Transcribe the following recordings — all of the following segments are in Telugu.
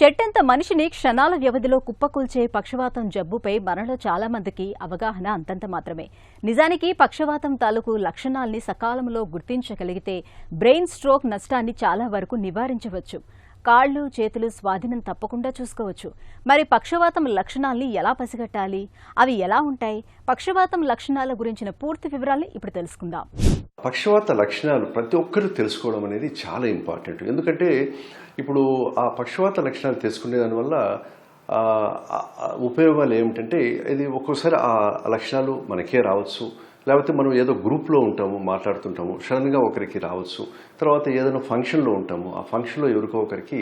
చెట్టంత మనిషిని క్షణాల వ్యవధిలో కుప్పకూల్చే పక్షవాతం జబ్బుపై మనలో చాలా మందికి అవగాహన అంతంత మాత్రమే. నిజానికి పక్షవాతం తాలూకు లక్షణాల్ని సకాలంలో గుర్తించగలిగితే బ్రెయిన్ స్ట్రోక్ నష్టాన్ని చాలా వరకు నివారించవచ్చు. కాళ్లు చేతులు స్వాధీనం తప్పకుండా చూసుకోవచ్చు. మరి పక్షవాతం లక్షణాల్ని ఎలా పసిగట్టాలి? అవి ఎలా ఉంటాయి? పక్షవాతం లక్షణాల గురించిన పూర్తి వివరాల్ని ఇప్పుడు తెలుసుకుందాం. పక్షవాత లక్షణాలు ప్రతి ఒక్కరు తెలుసుకోవడం అనేది చాలా ఇంపార్టెంట్. ఎందుకంటే ఇప్పుడు ఆ పక్షవాత లక్షణాలు తెలుసుకునే దానివల్ల ఉపయోగాలు ఏమిటంటే, ఇది ఒక్కోసారి ఆ లక్షణాలు మనకే రావచ్చు, లేకపోతే మనం ఏదో గ్రూప్లో ఉంటాము, మాట్లాడుతుంటాము, సడన్గా ఒకరికి రావచ్చు. తర్వాత ఏదైనా ఫంక్షన్లో ఉంటాము, ఆ ఫంక్షన్లో ఎవరికో ఒకరికి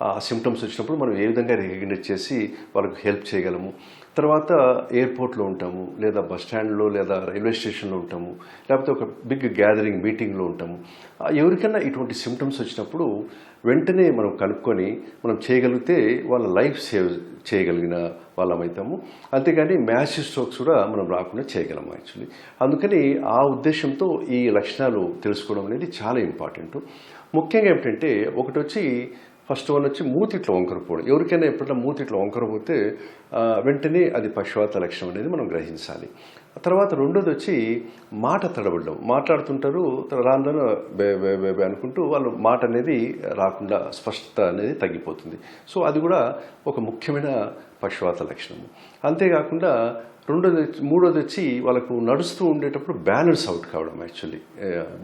ఆ సిమ్టమ్స్ వచ్చినప్పుడు మనం ఏ విధంగా రికగ్నైజ్ చేసి వాళ్ళకు హెల్ప్ చేయగలము. తర్వాత ఎయిర్పోర్ట్లో ఉంటాము, లేదా బస్ స్టాండ్లో, లేదా రైల్వే స్టేషన్లో ఉంటాము, లేకపోతే ఒక బిగ్ గ్యాదరింగ్ మీటింగ్లో ఉంటాము. ఎవరికైనా ఇటువంటి సిమ్టమ్స్ వచ్చినప్పుడు వెంటనే మనం కనుక్కొని మనం చేయగలిగితే వాళ్ళ లైఫ్ సేవ్ చేయగలిగిన వాళ్ళమవుతాము. అంతేగాని మ్యాసివ్ స్ట్రోక్స్ కూడా మనం రాకుండా చేయగలము యాక్చువల్లీ. అందుకని ఆ ఉద్దేశంతో ఈ లక్షణాలు తెలుసుకోవడం అనేది చాలా ఇంపార్టెంట్. ముఖ్యంగా ఏమిటంటే, ఒకటి వచ్చి ఫస్ట్ వన్ వచ్చి మూతిట్లో వంకరపోవడం. ఎవరికైనా ఎప్పుడైనా మూతిట్లో వంకరపోతే వెంటనే అది పక్షవాత లక్షణం అనేది మనం గ్రహించాలి. తర్వాత రెండోది వచ్చి మాట తడబడడం. మాట్లాడుతుంటారు, రాను బే బే బే బే అనుకుంటూ వాళ్ళు మాట అనేది రాకుండా స్పష్టత అనేది తగ్గిపోతుంది. సో అది కూడా ఒక ముఖ్యమైన పక్షవాత లక్షణము. అంతేకాకుండా మూడోది వచ్చి వాళ్ళకు నడుస్తూ ఉండేటప్పుడు బ్యాలెన్స్ అవుట్ కావడం. యాక్చువల్లీ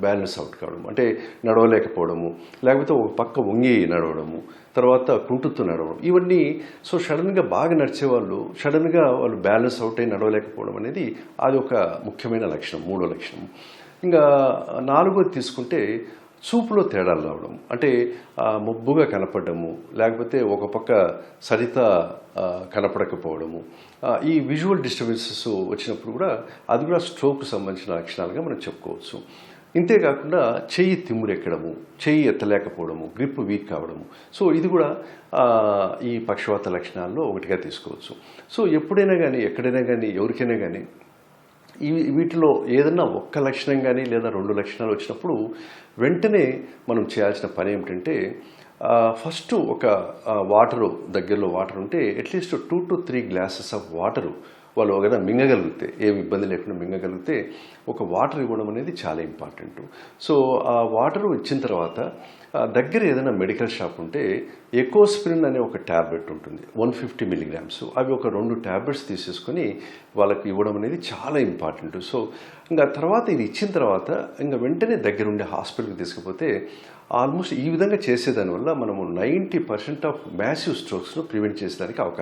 బ్యాలెన్స్ అవుట్ కావడం అంటే నడవలేకపోవడము, లేకపోతే ఒక పక్క వంగి నడవడము, తర్వాత కుంటుతూ నడవడం. ఇవన్నీ సో సడన్గా బాగా నడిచేవాళ్ళు సడన్గా వాళ్ళు బ్యాలెన్స్ అవుట్ అయి నడవలేకపోవడం అనేది అది ఒక ముఖ్యమైన లక్షణం, మూడో లక్షణం. ఇంకా నాలుగోది తీసుకుంటే చూపులో తేడాలు రావడం. అంటే మబ్బుగా కనపడము, లేకపోతే ఒక పక్క సరిత కనపడకపోవడము. ఈ విజువల్ డిస్టర్బెన్సెస్ వచ్చినప్పుడు కూడా అది కూడా స్ట్రోక్కు సంబంధించిన లక్షణాలుగా మనం చెప్పుకోవచ్చు. ఇంతేకాకుండా చెయ్యి తిమ్మురెక్కడము, చెయ్యి ఎత్తలేకపోవడము, గ్రిప్ వీక్ కావడము. సో ఇది కూడా ఈ పక్షవాత లక్షణాల్లో ఒకటిగా తీసుకోవచ్చు. సో ఎప్పుడైనా కానీ, ఎక్కడైనా కానీ, ఎవరికైనా కానీ వీటిలో ఏదన్నా ఒక్క లక్షణం కానీ లేదా రెండు లక్షణాలు వచ్చినప్పుడు వెంటనే మనం చేయాల్సిన పని ఏమిటంటే, ఫస్ట్ ఒక వాటరు, దగ్గరలో వాటర్ ఉంటే at least 2 to 3 glasses of water వాళ్ళు ఒకదా మింగగలిగితే, ఏమి ఇబ్బంది లేకుండా మింగగలిగితే ఒక వాటర్ ఇవ్వడం అనేది చాలా ఇంపార్టెంట్. సో ఆ వాటరు ఇచ్చిన తర్వాత దగ్గర ఏదైనా మెడికల్ షాప్ ఉంటే ఎకోస్ప్రిన్ అనే ఒక ట్యాబ్లెట్ ఉంటుంది, 150 mg. అవి ఒక 2 ట్యాబ్లెట్స్ తీసేసుకొని వాళ్ళకి ఇవ్వడం అనేది చాలా ఇంపార్టెంట్. సో ఇంకా తర్వాత ఇది ఇచ్చిన తర్వాత ఇంకా వెంటనే దగ్గరుండే హాస్పిటల్కి తీసుకుపోతే ఆల్మోస్ట్ ఈ విధంగా చేసేదానివల్ల మనము 90% ఆఫ్ మ్యాసివ్ స్ట్రోక్స్ను ప్రివెంట్ చేసేదానికి అవకాశం